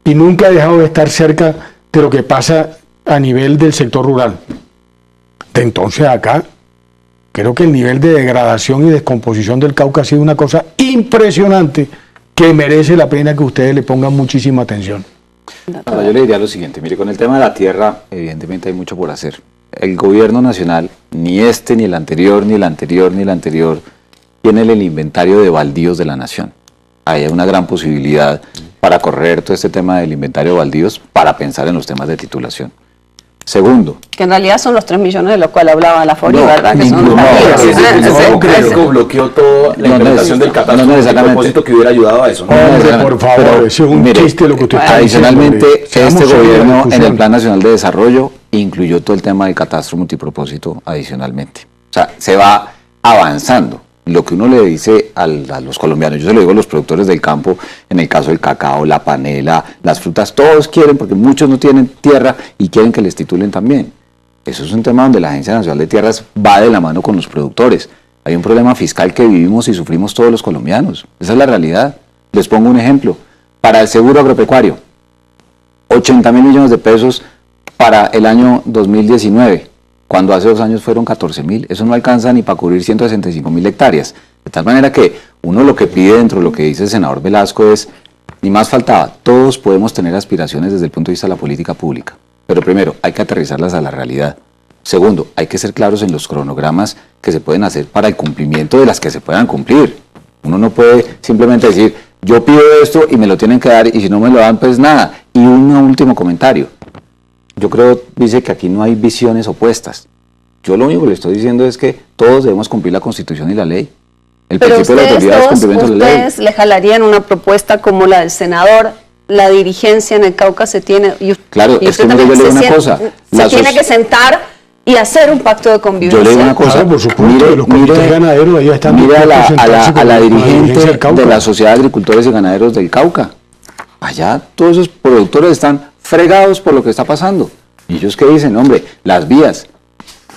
y nunca he dejado de estar cerca de lo que pasa a nivel del sector rural. De entonces acá, creo que el nivel de degradación y descomposición del Cauca ha sido una cosa impresionante que merece la pena que ustedes le pongan muchísima atención. Ahora, yo le diría lo siguiente, mire, con el tema de la tierra, evidentemente hay mucho por hacer. El gobierno nacional, ni este, ni el anterior, ni el anterior, ni el anterior, tiene el inventario de baldíos de la nación. Hay una gran posibilidad para correr todo este tema del inventario de baldíos para pensar en los temas de titulación. Segundo, Que en realidad son los 3 millones de los cuales hablaba la FORI, No, ¿verdad? Que son los ninguno. partidos. Sí, sí, sí, Ah, sí, sí. sí. bloqueó toda la No, implementación no, del catastro no a necesariamente. propósito que hubiera ayudado a eso, ¿no? Hombre, por favor, pero, ese es un mire, chiste lo que usted está adicionalmente, diciendo. este Seamos serios en la gobierno en discusión. el Plan Nacional de Desarrollo incluyó todo el tema del catastro multipropósito adicionalmente. O sea, se va avanzando. Lo que uno le dice a los colombianos, yo se lo digo a los productores del campo, en el caso del cacao, la panela, las frutas, todos quieren, porque muchos no tienen tierra y quieren que les titulen también. Eso es un tema donde la Agencia Nacional de Tierras va de la mano con los productores. Hay un problema fiscal que vivimos y sufrimos todos los colombianos. Esa es la realidad. Les pongo un ejemplo. Para el seguro agropecuario, 80.000 millones de pesos para el año 2019, cuando hace 2 años fueron 14.000. Eso no alcanza ni para cubrir 165.000 hectáreas. De tal manera que uno lo que pide dentro de lo que dice el senador Velasco es, ni más faltaba, todos podemos tener aspiraciones desde el punto de vista de la política pública. Pero primero, hay que aterrizarlas a la realidad. Segundo, hay que ser claros en los cronogramas que se pueden hacer para el cumplimiento de las que se puedan cumplir. Uno no puede simplemente decir, yo pido esto y me lo tienen que dar, y si no me lo dan, pues nada. Y un último comentario. Yo creo, dice que aquí no hay visiones opuestas. Yo lo único que le estoy diciendo es que todos debemos cumplir la Constitución y la ley. El Pero principio de la autoridad es cumplimiento de la ley. ustedes le jalarían una propuesta como la del senador. La dirigencia en el Cauca se tiene... Claro, es que mire, yo le digo una cosa. Se tiene que sentar y hacer un pacto de convivencia. Yo le digo una cosa. Claro, por supuesto, los comités ganaderos ahí están mire a la dirigencia del Cauca. de la Sociedad de Agricultores y Ganaderos del Cauca. Allá todos esos productores están fregados por lo que está pasando. Y ellos que dicen, hombre, las vías.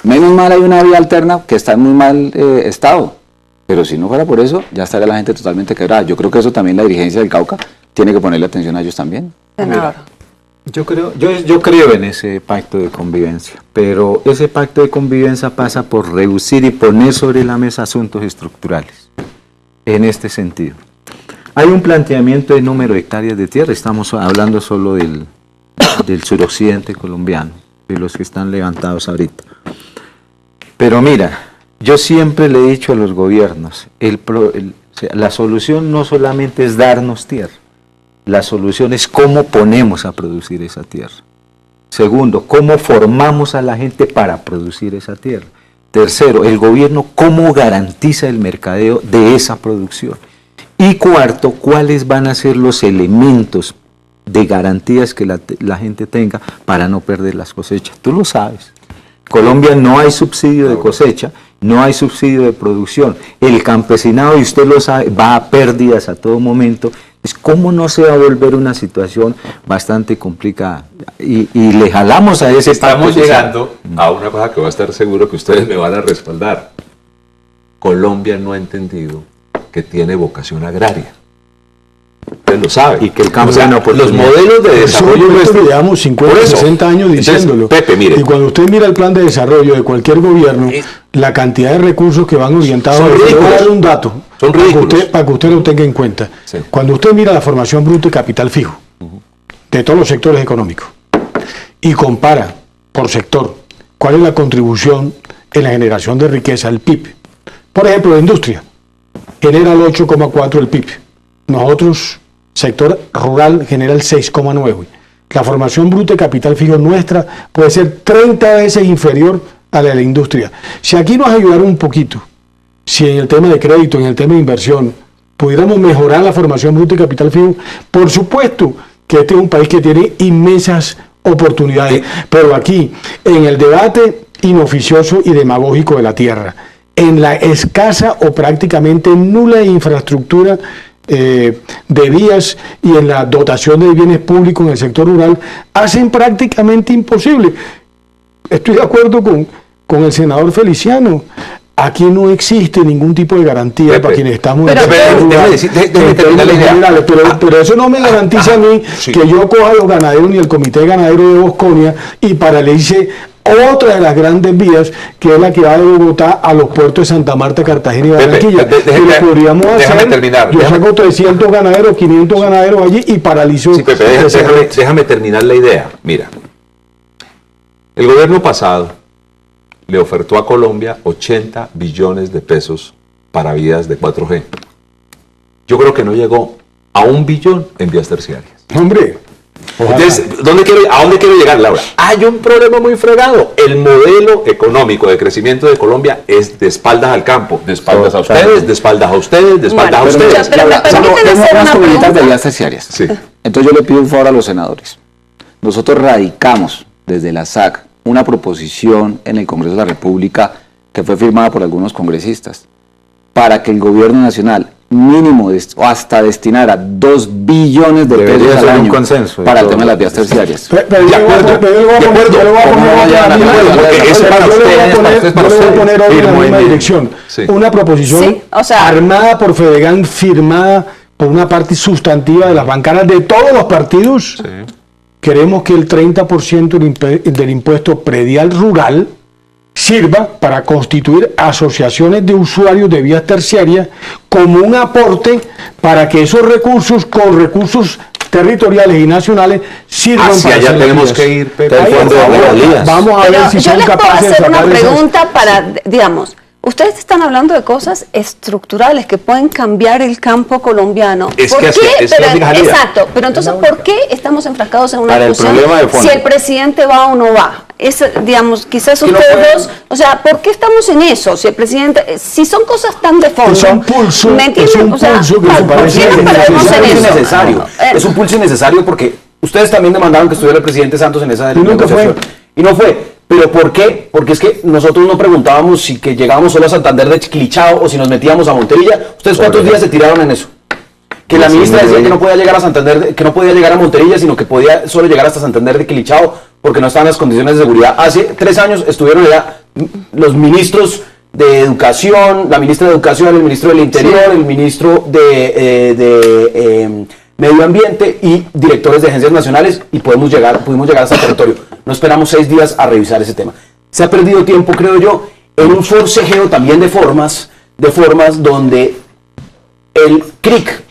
Menos mal hay una vía alterna que está en muy mal estado. Pero si no fuera por eso, ya estaría la gente totalmente quebrada. Yo creo que eso también la dirigencia del Cauca tiene que ponerle atención a ellos también. Senador. Yo creo en ese pacto de convivencia, pero ese pacto de convivencia pasa por reducir y poner sobre la mesa asuntos estructurales. En este sentido, hay un planteamiento de número de hectáreas de tierra. Estamos hablando solo del suroccidente colombiano, de los que están levantados ahorita. Pero mira, yo siempre le he dicho a los gobiernos, la solución no solamente es darnos tierra, la solución es cómo ponemos a producir esa tierra. Segundo, cómo formamos a la gente para producir esa tierra. Tercero, el gobierno cómo garantiza el mercadeo de esa producción. Y cuarto, cuáles van a ser los elementos de garantías que la gente tenga para no perder las cosechas. Tú lo sabes. Colombia no hay subsidio de cosecha, no hay subsidio de producción. El campesinado, y usted lo sabe, va a pérdidas a todo momento. ¿Cómo no se va a volver una situación bastante complicada? Y le jalamos a ese Estamos pacto llegando a una cosa que voy a estar seguro que ustedes me van a respaldar. Colombia no ha entendido que tiene vocación agraria. Usted lo sabe. Y que el campo es una oportunidad. Los modelos de desarrollo Nosotros llevamos 50, 60 años diciéndolo. Entonces, Pepe, mire. Y cuando usted mira el plan de desarrollo de cualquier gobierno, la cantidad de recursos que van orientados... Son Le voy a ridículos. dar un dato Son ridículos. para que usted lo tenga en cuenta. Sí. Cuando usted mira la formación bruta y capital fijo de todos los sectores económicos y compara por sector cuál es la contribución en la generación de riqueza, el PIB. Por ejemplo, la industria genera el 8,4 del PIB. Nosotros, sector rural, genera el 6,9. La formación bruta y capital fijo nuestra puede ser 30 veces inferior a la de la industria. Si aquí nos ayudaron un poquito, si en el tema de crédito, en el tema de inversión, pudiéramos mejorar la formación bruta y capital fijo, por supuesto que este es un país que tiene inmensas oportunidades, pero aquí, en el debate inoficioso y demagógico de la tierra, en la escasa o prácticamente nula infraestructura de vías y en la dotación de bienes públicos en el sector rural, hacen prácticamente imposible. Estoy de acuerdo con el senador Feliciano. Aquí no existe ningún tipo de garantía para quienes estamos en el sector rural. Pero eso no me garantiza a mí que yo coja a los ganaderos ni el Comité Ganadero de Bosconia y paralice otra de las grandes vías, que es la que va de Bogotá a los puertos de Santa Marta, Cartagena y Barranquilla. Y lo podríamos hacer. Yo saco 300 ganaderos, 500 ganaderos allí y paralizo. Sí, Pepe, déjame terminar la idea. Mira, el gobierno pasado le ofertó a Colombia 80 billones de pesos para vías de 4G. Yo creo que no llegó a 1 billón en vías terciarias. Hombre. Entonces, ¿a dónde quiero llegar, Laura? Hay un problema muy fregado. El modelo económico de crecimiento de Colombia es de espaldas al campo, de espaldas a ustedes, de espaldas a ustedes, de espaldas a ustedes. Pero me permiten hacer una pregunta. De vías terciarias. Sí. Entonces yo le pido un favor a los senadores. Nosotros radicamos desde la SAC una proposición en el Congreso de la República que fue firmada por algunos congresistas para que el gobierno nacional mínimo o hasta destinar a 2 billones de Debería pesos al ser un año consenso de para el todos. tema de las vías terciarias. Pero De acuerdo, porque es para usted, yo le voy a poner hoy en la misma dirección. Sí. Una proposición Sí, o sea, armada por Fedegan, firmada por una parte sustantiva de las bancadas de todos los partidos. Queremos que el 30% del impuesto predial rural sirva para constituir asociaciones de usuarios de vías terciarias como un aporte para que esos recursos, con recursos territoriales y nacionales, sirvan Hacia para allá hacer las tenemos vías. que ir, Pepe. Ahí, Fondo de por favor, regalías. vamos a Pero ver si yo son les puedo capaces de hacer una sacar esas- pregunta para, digamos, ustedes están hablando de cosas estructurales que pueden cambiar el campo colombiano. Es ¿Por que qué? es la única salida. Exacto, pero entonces, ¿por qué estamos enfrascados en una Para el discusión problema de fondo. si el presidente va o no va? Es, digamos, quizás Que no ustedes pueden- dos, o sea, ¿por qué estamos en eso? Si el presidente, si son cosas tan de fondo, Es un pulso, ¿me entienden? es un O sea, pulso que ¿por me parece qué que estaremos en eso? innecesario. Eh, Es un pulso innecesario porque ustedes también demandaron que estuviera el presidente Santos en esa Y nunca negociación. Y no fue. ¿Pero por qué? Porque es que nosotros no preguntábamos si que llegábamos solo a Santander de Chiquilichao o si nos metíamos a Monterilla. ¿Ustedes cuántos días se tiraron en eso? Que la ministra decía que no podía llegar a Santander, que no podía llegar a Monterilla, sino que podía solo llegar hasta Santander de Quilichao porque no estaban las condiciones de seguridad. Hace 3 años estuvieron allá los ministros de Educación, la ministra de Educación, el ministro del Interior, el ministro de Medio Ambiente y directores de agencias nacionales y pudimos llegar hasta el territorio. No esperamos 6 días a revisar ese tema. Se ha perdido tiempo, creo yo, en un forcejeo también de formas donde el CRIC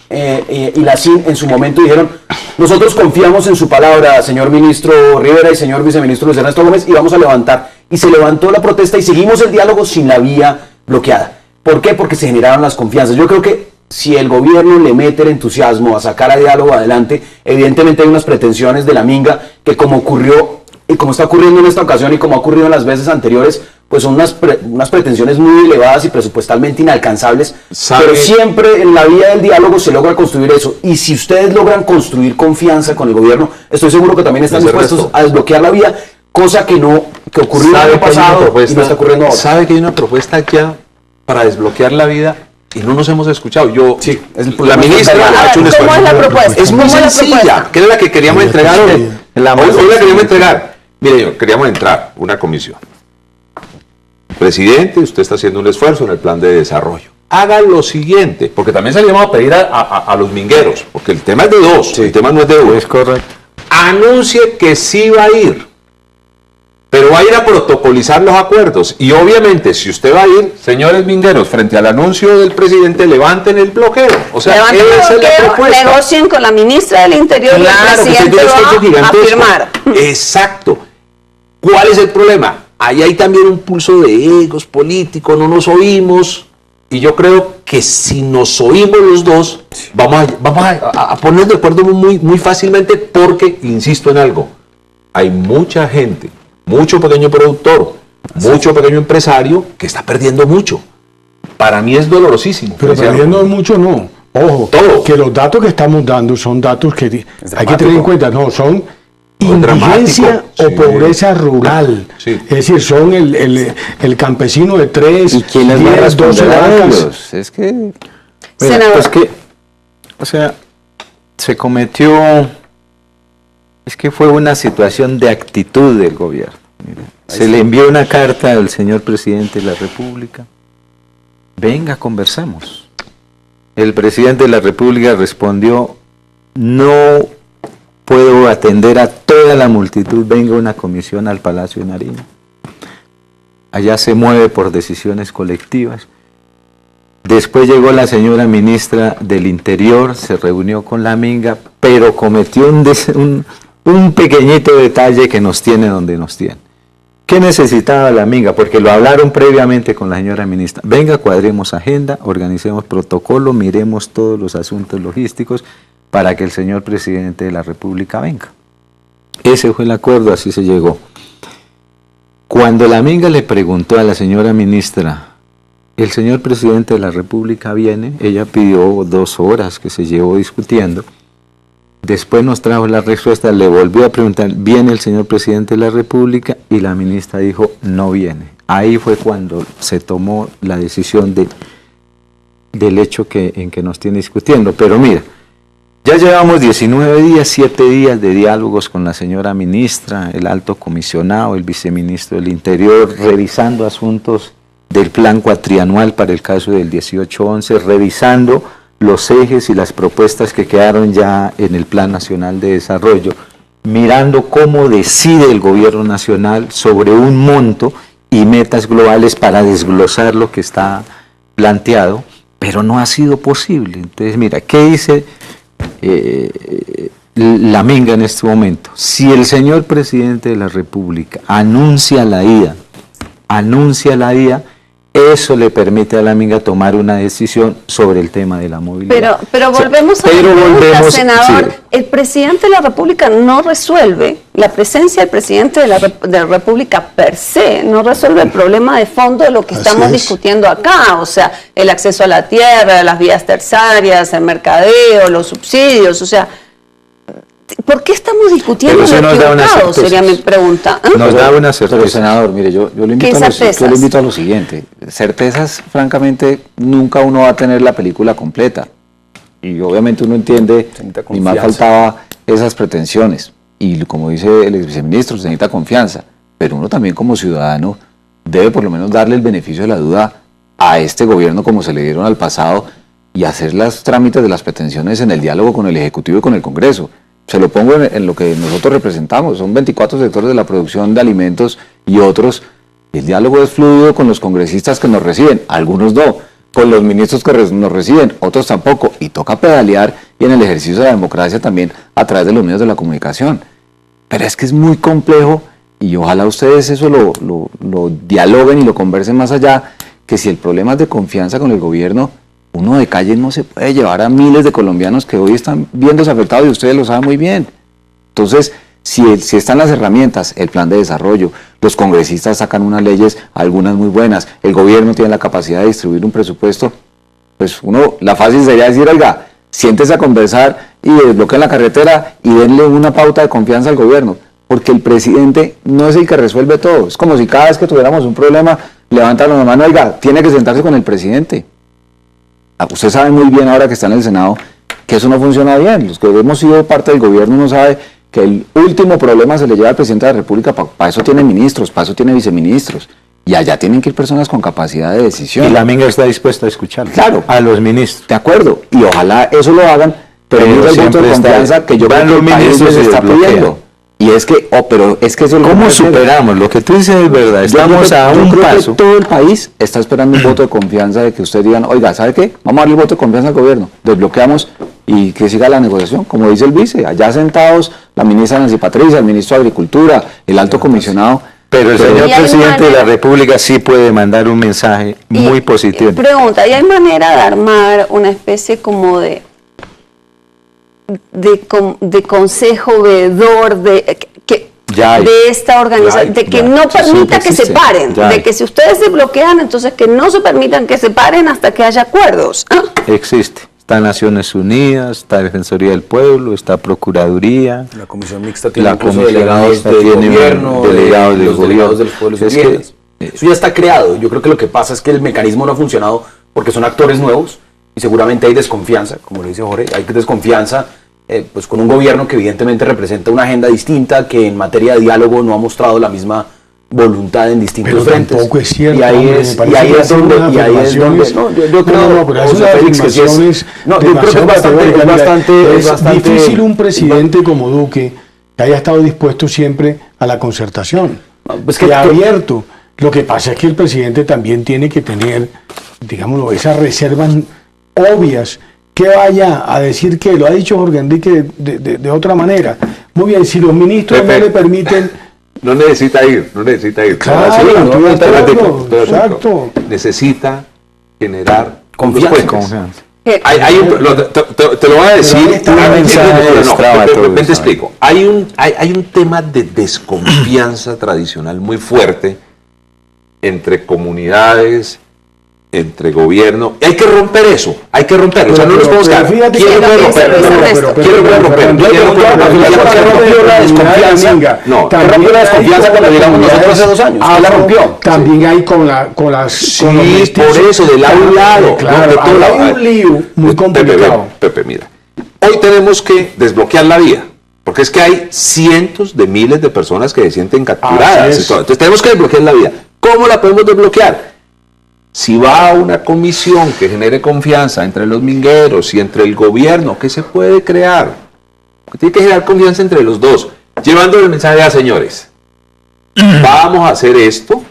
y la CIN en su momento dijeron: nosotros confiamos en su palabra, señor ministro Rivera y señor viceministro Luis Ernesto Gómez, y vamos a levantar. Y se levantó la protesta y seguimos el diálogo sin la vía bloqueada. ¿Por qué? Porque se generaron las confianzas. Yo creo que si el gobierno le mete el entusiasmo a sacar a diálogo adelante, evidentemente hay unas pretensiones de la minga que, como ocurrió y como está ocurriendo en esta ocasión y como ha ocurrido en las veces anteriores, pues son unas pretensiones muy elevadas y presupuestalmente inalcanzables, pero siempre en la vía del diálogo se logra construir eso. Y si ustedes logran construir confianza con el gobierno, estoy seguro que también están dispuestos a desbloquear la vía, cosa que ocurrió el año pasado y no está ocurriendo ahora. ¿Sabe que hay una propuesta ya para desbloquear la vida y no nos hemos escuchado? Sí, es el La problema. ministra ha hecho un ¿Cómo esfuerzo. es la propuesta? Es muy ¿Cómo es la sencilla, propuesta? que es la que queríamos entregar hoy. Hoy la queríamos entregar. Mire, yo, queríamos entrar una comisión. Presidente, usted está haciendo un esfuerzo en el plan de desarrollo. Haga lo siguiente, porque también salimos a pedir a los mingueros, porque el tema es de dos, el tema no es de uno. Es correcto. Anuncie que sí va a ir, pero va a ir a protocolizar los acuerdos. Y obviamente, si usted va a ir, señores mingueros, frente al anuncio del presidente, levanten el bloqueo. O sea, Levanten el esa es la bloqueo, propuesta. negocien con la ministra del Interior y el Claro, pues presidente hay un esfuerzo va a gigantesco. firmar. Exacto. ¿Cuál es el problema? Ahí hay también un pulso de egos políticos, no nos oímos. Y yo creo que si nos oímos los dos, vamos a ponernos de acuerdo muy fácilmente, porque, insisto en algo, hay mucha gente, mucho pequeño productor, mucho pequeño empresario que está perdiendo mucho. Para mí es dolorosísimo. Pero perdiendo mucho no. Ojo, Todo. que los datos que estamos dando son datos que hay que tener en cuenta. No, son indigencia dramático, o sí. pobreza rural. Sí. Es decir, son el campesino de 3, ¿Y quién les va a 10, 12 responder a vacas. ellos? Es que Mira, Senador. pues que, o sea, se cometió, es que fue una situación de actitud del gobierno. Mire, se le envió una carta al señor presidente de la República: venga, conversemos. El presidente de la República respondió: no puedo atender a toda la multitud, venga una comisión al Palacio de Nariño. Allá se mueve por decisiones colectivas. Después llegó la señora ministra del Interior, se reunió con la minga, pero cometió un pequeñito detalle que nos tiene donde nos tiene. ¿Qué necesitaba la minga? Porque lo hablaron previamente con la señora ministra. Venga, cuadremos agenda, organicemos protocolo, miremos todos los asuntos logísticos para que el señor presidente de la República venga. Ese fue el acuerdo, así se llegó. Cuando la minga le preguntó a la señora ministra: el señor presidente de la República viene, ella pidió 2 horas que se llevó discutiendo. Después nos trajo la respuesta, le volvió a preguntar: ¿viene el señor presidente de la República? Y la ministra dijo: no viene. Ahí fue cuando se tomó la decisión de del hecho en que nos tiene discutiendo. Pero mira, ya llevamos 19 días, 7 días de diálogos con la señora ministra, el alto comisionado, el viceministro del Interior, revisando asuntos del plan cuatrianual para el caso del 18-11, revisando los ejes y las propuestas que quedaron ya en el Plan Nacional de Desarrollo, mirando cómo decide el gobierno nacional sobre un monto y metas globales para desglosar lo que está planteado, pero no ha sido posible. Entonces, mira, ¿qué dice la minga en este momento? Si el señor presidente de la República anuncia la ida, eso le permite a la minga tomar una decisión sobre el tema de la movilidad. Pero volvemos a la pregunta, senador. Sí. El presidente de la República no resuelve, la presencia del presidente de la República per se, no resuelve el problema de fondo de lo que estamos discutiendo acá, o sea, el acceso a la tierra, las vías terciarias, el mercadeo, los subsidios, o sea, ¿por qué estamos discutiendo lo equivocado? Sería mi pregunta. Nos da una certeza. Pero, senador, mire, yo le invito a lo siguiente. Certezas, francamente, nunca uno va a tener la película completa. Y obviamente uno entiende, ni más faltaba esas pretensiones. Y como dice el ex viceministro, se necesita confianza. Pero uno también como ciudadano debe por lo menos darle el beneficio de la duda a este gobierno como se le dieron al pasado y hacer los trámites de las pretensiones en el diálogo con el Ejecutivo y con el Congreso. Se lo pongo en lo que nosotros representamos, son 24 sectores de la producción de alimentos y otros. El diálogo es fluido con los congresistas que nos reciben, algunos no, con los ministros que nos reciben, otros tampoco, y toca pedalear y en el ejercicio de la democracia también a través de los medios de la comunicación. Pero es que es muy complejo y ojalá ustedes eso lo dialoguen y lo conversen más allá, que si el problema es de confianza con el gobierno, uno de calle no se puede llevar a miles de colombianos que hoy están viéndose afectados y ustedes lo saben muy bien. Entonces, si están las herramientas, el plan de desarrollo, los congresistas sacan unas leyes, algunas muy buenas, el gobierno tiene la capacidad de distribuir un presupuesto, pues la fácil sería decir, oiga, siéntese a conversar y desbloqueen la carretera y denle una pauta de confianza al gobierno, porque el presidente no es el que resuelve todo. Es como si cada vez que tuviéramos un problema, levantan la mano, oiga, tiene que sentarse con el presidente. Usted sabe muy bien ahora que está en el Senado que eso no funciona bien. Los que hemos sido parte del gobierno uno sabe que el último problema se le lleva al presidente de la República. Para eso tiene ministros, para eso tiene viceministros. Y allá tienen que ir personas con capacidad de decisión. Y la minga está dispuesta a escuchar. Claro. A los ministros. De acuerdo. Y ojalá eso lo hagan, pero no el voto de confianza que yo creo que el país les está pidiendo. Y es que, pero es que eso es lo ¿Cómo superamos? Lo que tú dices es verdad. Estamos a un paso. Que todo el país está esperando un voto de confianza de que ustedes digan, oiga, ¿sabe qué? Vamos a darle el voto de confianza al gobierno. Desbloqueamos y que siga la negociación. Como dice el vice, allá sentados, la ministra Nancy Patricia, el ministro de Agricultura, el alto comisionado. Pero el señor presidente de la República sí puede mandar un mensaje muy positivo. Pregunta, ¿y hay manera de armar una especie como de consejo veedor de esta organización, de que no permita que se paren, de que si ustedes se bloquean, entonces que no se permitan que se paren hasta que haya acuerdos? Existe. Está Naciones Unidas, está Defensoría del Pueblo, está Procuraduría. La Comisión Mixta tiene delegados del gobierno, delegados los delegados de los pueblos indígenas. Eso ya está creado. Yo creo que lo que pasa es que el mecanismo no ha funcionado porque son actores nuevos y seguramente hay desconfianza, como le dice Jorge, hay desconfianza pues con un gobierno que evidentemente representa una agenda distinta, que en materia de diálogo no ha mostrado la misma voluntad en distintos frentes. Tampoco es cierto. Y ahí es donde yo creo que es difícil un presidente como Duque que haya estado dispuesto siempre a la concertación, que ha abierto. Lo que pasa es que el presidente también tiene que tener, digámoslo, esas reservas obvias. Que vaya a decir que lo ha dicho Jorge Enrique de otra manera. Muy bien, si los ministros no le permiten. No necesita ir. Claro, exacto. Necesita generar confianza. te lo voy a decir. Te explico. Hay un tema de desconfianza tradicional muy fuerte entre comunidades entre gobierno. Hay que romper eso, hay que romperlo. O sea, no nos podemos quedar. fíjate ¿Quién que- lo puede romper? ¿Quién lo puede romper? rompió la desconfianza. No, ¿Quién rompió la desconfianza cuando llegamos nosotros hace 2 años? ¿Quién la rompió? También hay con las... Sí, con los mestizos. por eso, de lado a lado. Claro, No, de todo lado. hay un lío muy complicado. Pepe, mira. Hoy tenemos que desbloquear la vía, porque es que hay cientos de miles de personas que se sienten capturadas. Así es. Y todo. Entonces tenemos que desbloquear la vía. ¿Cómo la podemos desbloquear? Si va a una comisión que genere confianza entre los mingueros y entre el gobierno, ¿qué se puede crear? Tiene que generar confianza entre los dos, llevando el mensaje a señores. Vamos a hacer esto,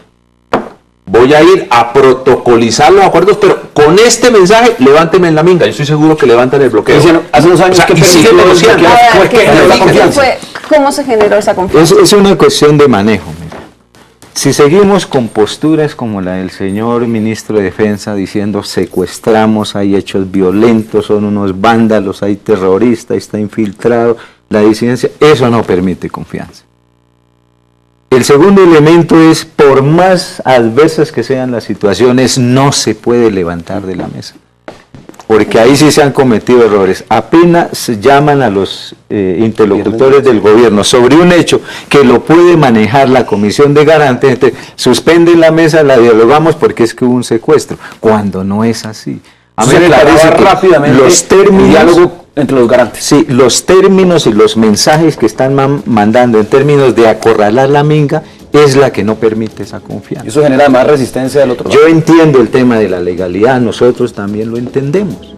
voy a ir a protocolizar los acuerdos, pero con este mensaje, levánteme en la minga. Yo estoy seguro que levantan el bloqueo. Hace 2 años O sea, que y sigue permitió negociando. bloquear. A ver, ¿Por qué generó la confianza? ¿Cómo se generó esa confianza? Es una cuestión de manejo. Mira. Si seguimos con posturas como la del señor ministro de Defensa diciendo secuestramos, hay hechos violentos, son unos vándalos, hay terroristas, está infiltrado, la disidencia, eso no permite confianza. El segundo elemento es, por más adversas que sean las situaciones, no se puede levantar de la mesa. Porque ahí sí se han cometido errores. Apenas se llaman a los interlocutores del gobierno sobre un hecho que lo puede manejar la comisión de garantes, entonces, suspenden la mesa, la dialogamos porque es que hubo un secuestro, cuando no es así. A mí me parece que rápidamente los términos, el diálogo entre los garantes. sí, los términos y los mensajes que están mandando en términos de acorralar la minga es la que no permite esa confianza. Eso genera más resistencia del otro lado. Yo entiendo el tema de la legalidad, nosotros también lo entendemos,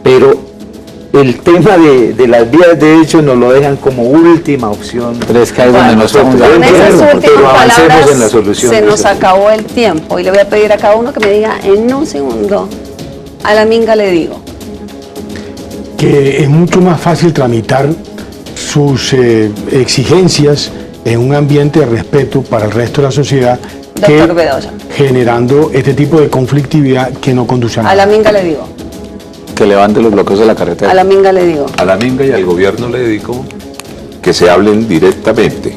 pero el tema de las vías de hecho nos lo dejan como última opción. Pero es que ahí es donde nos estamos Con dando. esas pero últimas avancemos palabras en la solución se de nos ese acabó el tiempo y le voy a pedir a cada uno que me diga en un segundo, a la minga le digo. Que es mucho más fácil tramitar sus exigencias en un ambiente de respeto para el resto de la sociedad que Doctor Bedoya. generando este tipo de conflictividad que no conduce a A nada. la minga le digo. Que levante los bloqueos de la carretera. A la minga le digo. A la minga y al gobierno le dedico que se hablen directamente.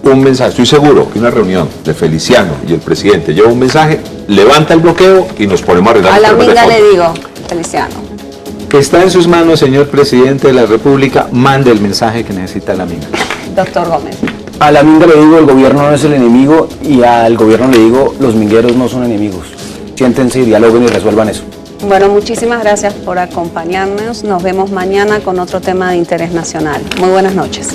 Un mensaje, estoy seguro que una reunión de Feliciano y el presidente lleva un mensaje, levanta el bloqueo y nos ponemos a arreglar A la los problemas minga de le fondo. digo, Feliciano. Está en sus manos, señor presidente de la República, mande el mensaje que necesita la minga. Doctor Gómez. A la minga le digo, el gobierno no es el enemigo, y al gobierno le digo, los mingueros no son enemigos. Siéntense y dialoguen y resuelvan eso. Bueno, muchísimas gracias por acompañarnos. Nos vemos mañana con otro tema de interés nacional. Muy buenas noches.